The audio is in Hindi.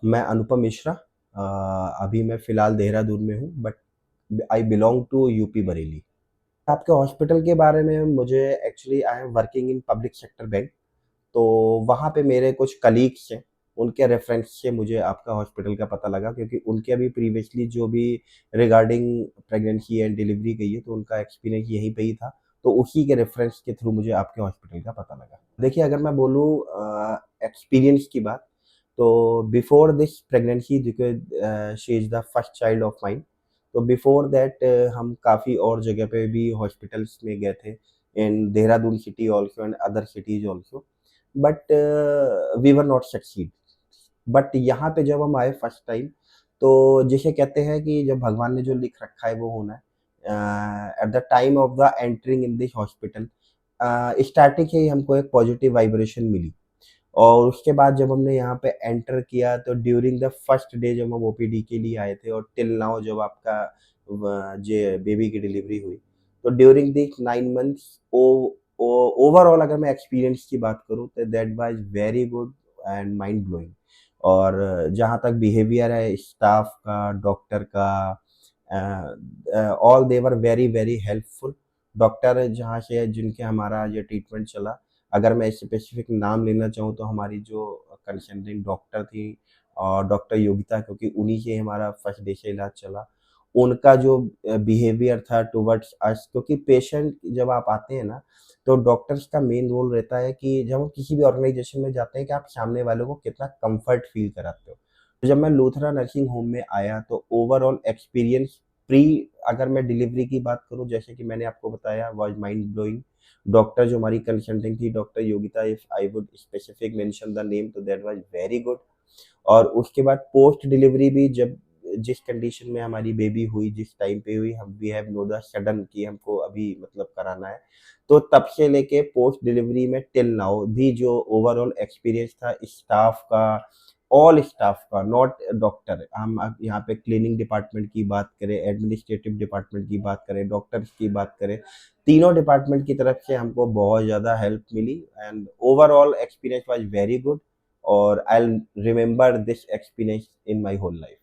मैं अनुपम मिश्रा। अभी मैं फ़िलहाल देहरादून में हूँ, but I belong to UP Bareilly. आपके हॉस्पिटल के बारे में मुझे actually I am working in public sector bank, तो वहाँ पे मेरे कुछ कलीग्स हैं, उनके रेफ़रेंस से मुझे आपका हॉस्पिटल का पता लगा, क्योंकि उनके अभी प्रीवियसली जो भी रिगार्डिंग प्रेगनेंसी एंड डिलीवरी गई है, तो उनका एक्सपीरियंस यहीं पे ही था। तो उसी के रेफ़रेंस के थ्रू मुझे आपके हॉस्पिटल का पता लगा। देखिए, अगर मैं बोलूँ एक्सपीरियंस की बात, तो before this pregnancy, because she is the first child of mine, तो बिफोर दैट हम काफ़ी और जगह पे भी हॉस्पिटल्स में गए थे, in Dehradun city also and other cities also, but we were not succeed. But यहाँ पे जब हम आए फर्स्ट टाइम, तो जिसे कहते हैं कि जब भगवान ने जो लिख रखा है वो होना है। At the time of the entering in this hospital, starting से ही हमको एक पॉजिटिव वाइब्रेशन मिली, और उसके बाद जब हमने यहाँ पे एंटर किया, तो ड्यूरिंग द फर्स्ट डे जब हम ओपीडी के लिए आए थे, और टिल नाउ जब आपका जे बेबी की डिलीवरी हुई, तो ड्यूरिंग दिस 9 मंथ्स ओवरऑल अगर मैं एक्सपीरियंस की बात करूँ, तो that was very good and mind blowing. और जहाँ तक बिहेवियर है स्टाफ का, डॉक्टर का, all they were very very helpful. Doctor जहाँ से जिनके हमारा ये ट्रीटमेंट चला, अगर मैं स्पेसिफिक नाम लेना चाहूँ, तो हमारी जो कंसल्टेंट डॉक्टर थी, और डॉक्टर योगिता, क्योंकि उन्हीं से हमारा फर्स्ट डे से इलाज चला। उनका जो बिहेवियर था टुवर्ड्स अस, क्योंकि पेशेंट जब आप आते हैं ना, तो डॉक्टर्स का मेन रोल रहता है कि जब हम किसी भी ऑर्गेनाइजेशन में जाते हैं, कि आप सामने वालों को कितना कंफर्ट फील कराते हो। तो जब मैं लूथरा नर्सिंग होम में आया, तो ओवरऑल एक्सपीरियंस प्री अगर मैं डिलीवरी की बात करूँ, जैसे कि मैंने आपको बताया, वाज माइंड ब्लोइंग। डॉक्टर जो हमारी कंसल्टेंट थी, doctor Yogita, if I would specific mention the name, तो दैट वाज वेरी गुड। और उसके बाद पोस्ट डिलीवरी भी, जब जिस कंडीशन में हमारी बेबी हुई, जिस टाइम पे हुई, हम we have no the sudden कि हमको अभी मतलब कराना है, तो तब से लेके पोस्ट डिलीवरी में टिल नाउ भी जो ओवरऑल एक्सपीरियंस था स्टाफ का, ऑल स्टाफ का, नॉट डॉक्टर, हम अब यहाँ पे क्लीनिंग डिपार्टमेंट की बात करें, एडमिनिस्ट्रेटिव डिपार्टमेंट की बात करें, डॉक्टर्स की बात करें, तीनों डिपार्टमेंट की तरफ से हमको बहुत ज़्यादा हेल्प मिली, and overall experience was very good, और I will remember this experience in my whole life.